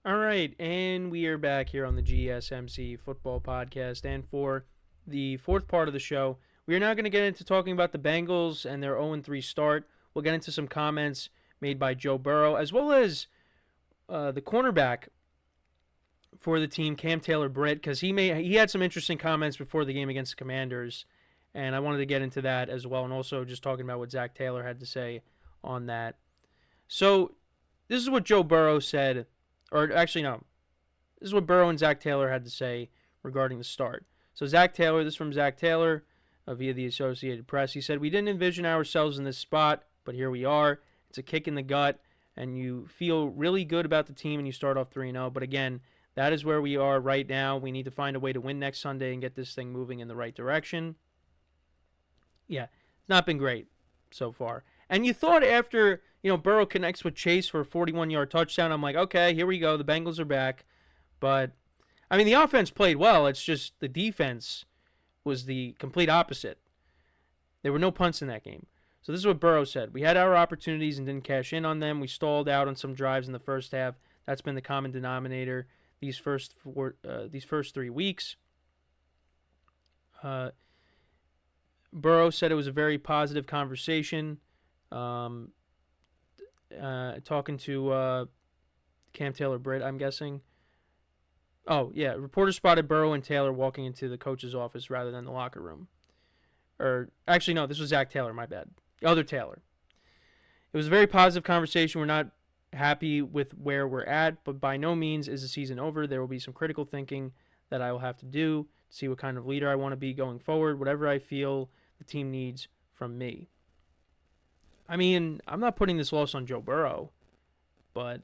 All right, and we are back here on the GSMC Football Podcast. And for the fourth part of the show, we are now going to get into talking about the Bengals and their 0-3 start. We'll get into some comments made by Joe Burrow, as well as the cornerback for the team, Cam Taylor-Britt, because he had some interesting comments before the game against the Commanders, and I wanted to get into that as well, and also just talking about what Zac Taylor had to say on that. So this is what Joe Burrow said. Or actually, no. This is what Burrow and Zac Taylor had to say regarding the start. So Zac Taylor, this is from Zac Taylor via the Associated Press. He said, "We didn't envision ourselves in this spot, but here we are. It's a kick in the gut, and you feel really good about the team, and you start off 3-0. But again, that is where we are right now. We need to find a way to win next Sunday and get this thing moving in the right direction." Yeah, it's not been great so far. And you thought after, Burrow connects with Chase for a 41-yard touchdown, I'm like, okay, here we go. The Bengals are back. But, the offense played well. It's just the defense was the complete opposite. There were no punts in that game. So this is what Burrow said. "We had our opportunities and didn't cash in on them. We stalled out on some drives in the first half. That's been the common denominator these first 3 weeks." Burrow said it was a very positive conversation. Talking to Cam Taylor-Britt, I'm guessing. Oh, yeah. Reporters spotted Burrow and Taylor walking into the coach's office rather than the locker room. Or, actually, no, this was Zac Taylor, my bad. Other Taylor. "It was a very positive conversation. We're not happy with where we're at, but by no means is the season over. There will be some critical thinking that I will have to do to see what kind of leader I want to be going forward, whatever I feel the team needs from me." I'm not putting this loss on Joe Burrow, but,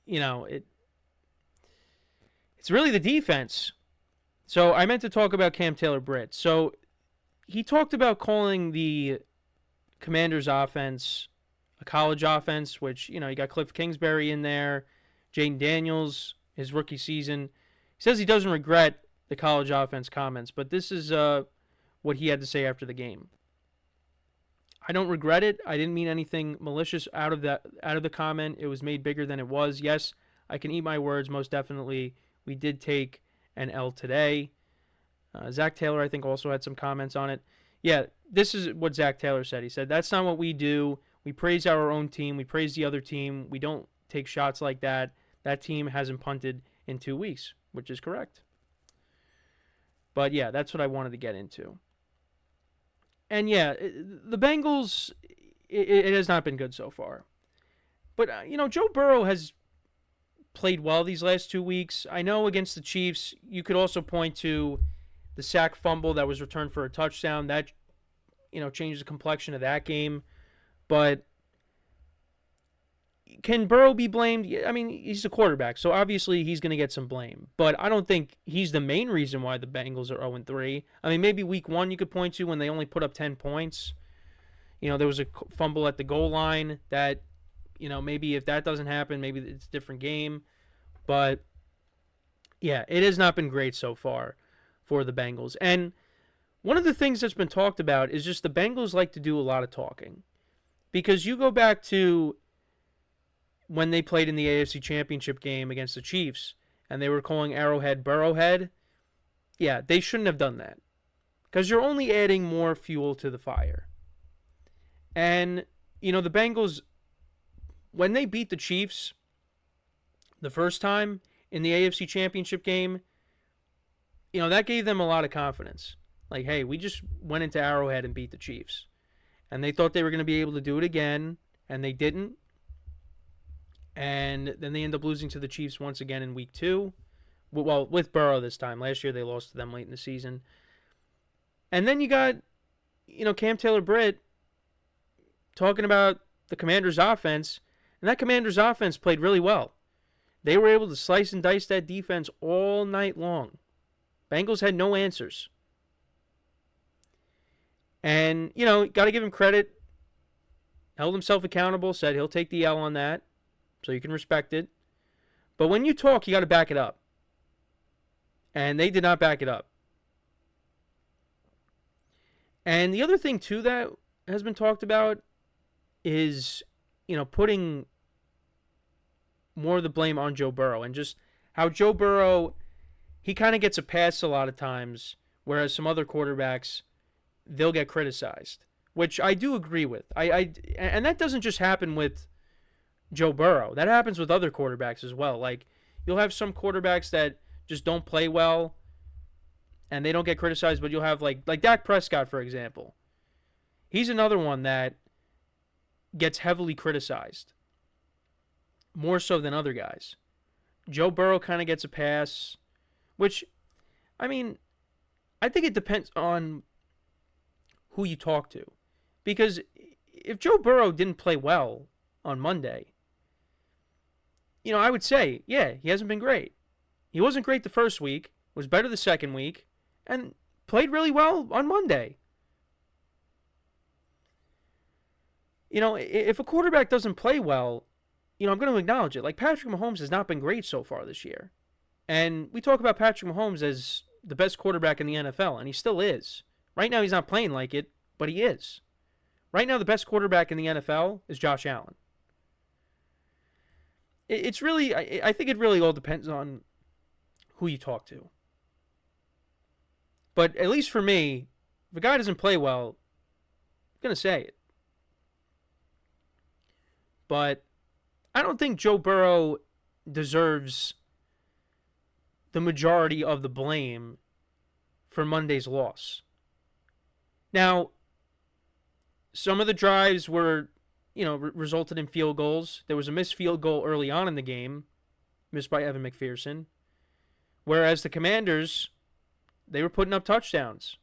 it's really the defense. So I meant to talk about Cam Taylor-Britt. So he talked about calling the Commanders' offense a college offense, which, you got Cliff Kingsbury in there, Jaden Daniels, his rookie season. He says he doesn't regret the college offense comments, but this is what he had to say after the game. "I don't regret it. I didn't mean anything malicious out of the comment. It was made bigger than it was. Yes, I can eat my words, most definitely. We did take an L today." Zac Taylor, I think, also had some comments on it. Yeah, this is what Zac Taylor said. He said, "That's not what we do. We praise our own team. We praise the other team. We don't take shots like that. That team hasn't punted in 2 weeks," which is correct. But yeah, that's what I wanted to get into. And yeah, the Bengals, it has not been good so far. But, Joe Burrow has played well these last 2 weeks. I know against the Chiefs, you could also point to the sack fumble that was returned for a touchdown. That, changed the complexion of that game. But can Burrow be blamed? He's the quarterback, so obviously he's going to get some blame. But I don't think he's the main reason why the Bengals are 0-3. Maybe week 1 you could point to when they only put up 10 points. There was a fumble at the goal line that, maybe if that doesn't happen, maybe it's a different game. But, yeah, it has not been great so far for the Bengals. And one of the things that's been talked about is just the Bengals like to do a lot of talking. Because you go back to when they played in the AFC Championship game against the Chiefs, and they were calling Arrowhead Burrowhead, yeah, they shouldn't have done that. Because you're only adding more fuel to the fire. And, the Bengals, when they beat the Chiefs the first time in the AFC Championship game, that gave them a lot of confidence. Like, hey, we just went into Arrowhead and beat the Chiefs. And they thought they were going to be able to do it again, and they didn't. And then they end up losing to the Chiefs once again in week 2. Well, with Burrow this time. Last year they lost to them late in the season. And then you got, Cam Taylor-Britt talking about the Commanders' offense. And that Commanders' offense played really well. They were able to slice and dice that defense all night long. Bengals had no answers. And, got to give him credit. Held himself accountable, said he'll take the L on that. So you can respect it. But when you talk, you got to back it up. And they did not back it up. And the other thing, too, that has been talked about is, putting more of the blame on Joe Burrow and just how Joe Burrow, he kind of gets a pass a lot of times, whereas some other quarterbacks, they'll get criticized, which I do agree with. And that doesn't just happen with Joe Burrow. That happens with other quarterbacks as well. Like, you'll have some quarterbacks that just don't play well and they don't get criticized, but you'll have like Dak Prescott, for example. He's another one that gets heavily criticized, more so than other guys. Joe Burrow kind of gets a pass, which, I mean, I think it depends on who you talk to. Because if Joe Burrow didn't play well on Monday, I would say, yeah, he hasn't been great. He wasn't great the first week, was better the second week, and played really well on Monday. If a quarterback doesn't play well, I'm going to acknowledge it. Like, Patrick Mahomes has not been great so far this year. And we talk about Patrick Mahomes as the best quarterback in the NFL, and he still is. Right now, he's not playing like it, but he is. Right now, the best quarterback in the NFL is Josh Allen. It's really, I think it really all depends on who you talk to. But at least for me, if a guy doesn't play well, I'm going to say it. But I don't think Joe Burrow deserves the majority of the blame for Monday's loss. Now, some of the drives were, resulted in field goals. There was a missed field goal early on in the game, missed by Evan McPherson. Whereas the Commanders, they were putting up touchdowns.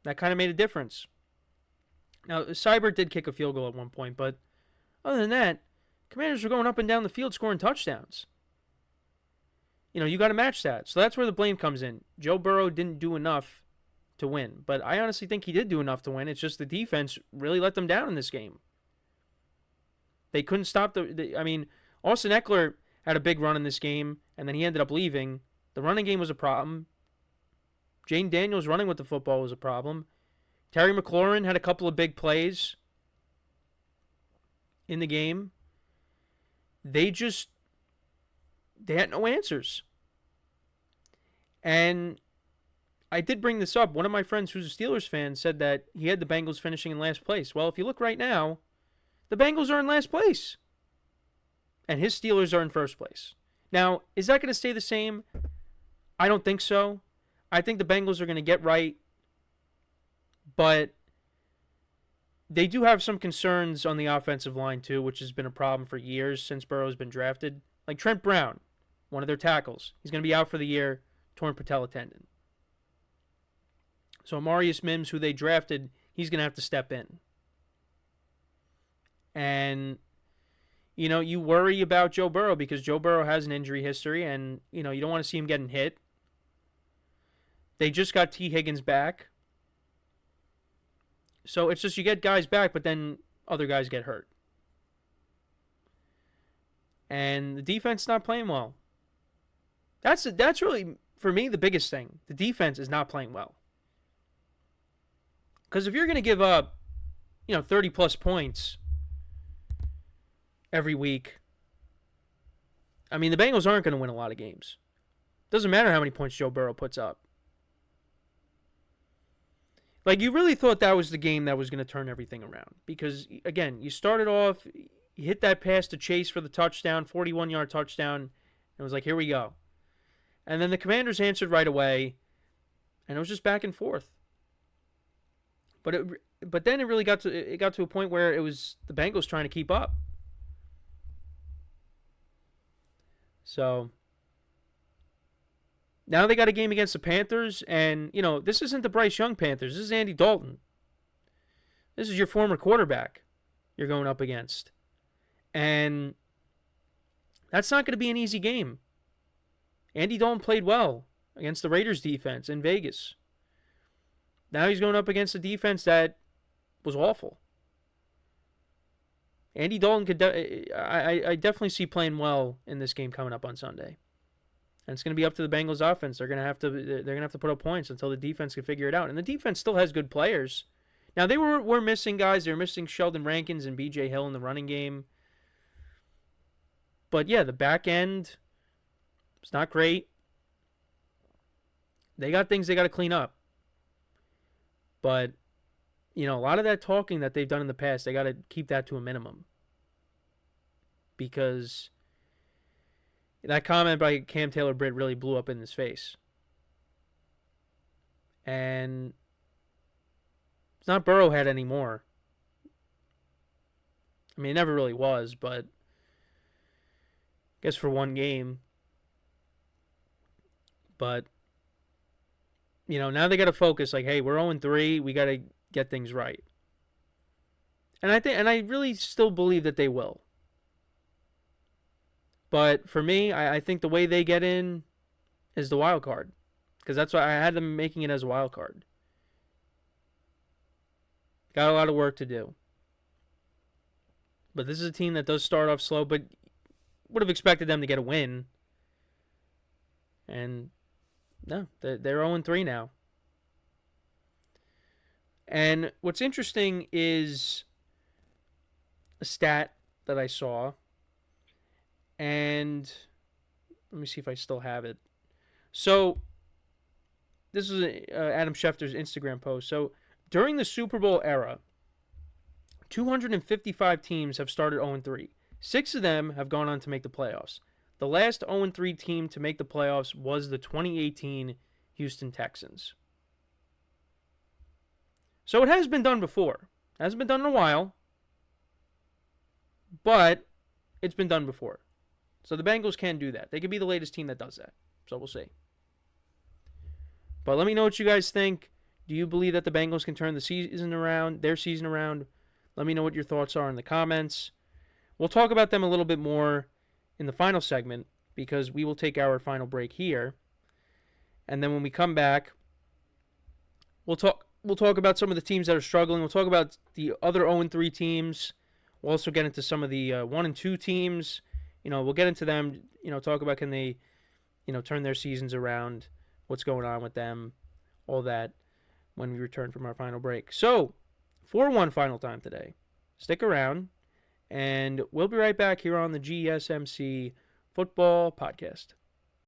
That kind of made a difference. Now, Seibert did kick a field goal at one point, but other than that, Commanders were going up and down the field scoring touchdowns. You got to match that. So that's where the blame comes in. Joe Burrow didn't do enough to win, but I honestly think he did do enough to win. It's just the defense really let them down in this game. They couldn't stop Austin Eckler had a big run in this game, and then he ended up leaving. The running game was a problem. Jane Daniels running with the football was a problem. Terry McLaurin had a couple of big plays in the game. They had no answers. And I did bring this up. One of my friends who's a Steelers fan said that he had the Bengals finishing in last place. Well, if you look right now, the Bengals are in last place. And his Steelers are in first place. Now, is that going to stay the same? I don't think so. I think the Bengals are going to get right. But they do have some concerns on the offensive line, too, which has been a problem for years since Burrow's been drafted. Like Trent Brown, one of their tackles. He's going to be out for the year, torn patella tendon. So Amarius Mims, who they drafted, he's going to have to step in. And, you worry about Joe Burrow because Joe Burrow has an injury history and, you don't want to see him getting hit. They just got T. Higgins back. So it's just you get guys back, but then other guys get hurt. And the defense not playing well. That's really, for me, the biggest thing. The defense is not playing well. Because if you're going to give up, 30-plus points every week, the Bengals aren't going to win a lot of games. Doesn't matter how many points Joe Burrow puts up. Like, you really thought that was the game that was going to turn everything around. Because, again, you started off, you hit that pass to Chase for the touchdown, 41-yard touchdown, and it was like, here we go. And then the Commanders answered right away, and it was just back and forth. But then it really got to a point where it was the Bengals trying to keep up. So now they got a game against the Panthers, and, this isn't the Bryce Young Panthers. This is Andy Dalton. This is your former quarterback you're going up against. And that's not going to be an easy game. Andy Dalton played well against the Raiders defense in Vegas. Now he's going up against a defense that was awful. Andy Dalton could I definitely see playing well in this game coming up on Sunday. And it's going to be up to the Bengals offense. They're going to have to put up points until the defense can figure it out. And the defense still has good players. Now they were missing guys. They were missing Sheldon Rankins and B.J. Hill in the running game. But yeah, the back end is not great. They got things they got to clean up. But, a lot of that talking that they've done in the past, they got to keep that to a minimum. Because that comment by Cam Taylor-Britt really blew up in his face. And it's not Burrowhead anymore. I mean, it never really was, but I guess for one game. But, now they got to focus like, hey, we're 0-3. We got to get things right. And I really still believe that they will. But for me, I think the way they get in is the wild card. Because that's why I had them making it as a wild card. Got a lot of work to do. But this is a team that does start off slow, but would have expected them to get a win. And no, they're 0-3 now. And what's interesting is a stat that I saw. And let me see if I still have it. So this is Adam Schefter's Instagram post. So during the Super Bowl era, 255 teams have started 0-3. 6 of them have gone on to make the playoffs. The last 0-3 team to make the playoffs was the 2018 Houston Texans. So it has been done before. It hasn't been done in a while, but it's been done before. So the Bengals can do that. They could be the latest team that does that. So we'll see. But let me know what you guys think. Do you believe that the Bengals can turn their season around? Let me know what your thoughts are in the comments. We'll talk about them a little bit more in the final segment because we will take our final break here. And then when we come back, we'll talk about some of the teams that are struggling. We'll talk about the other 0-3 teams. We'll also get into some of the 1-2 teams. We'll get into them, talk about can they, turn their seasons around, what's going on with them, all that when we return from our final break. So, for one final time today, stick around, and we'll be right back here on the GSMC Football Podcast.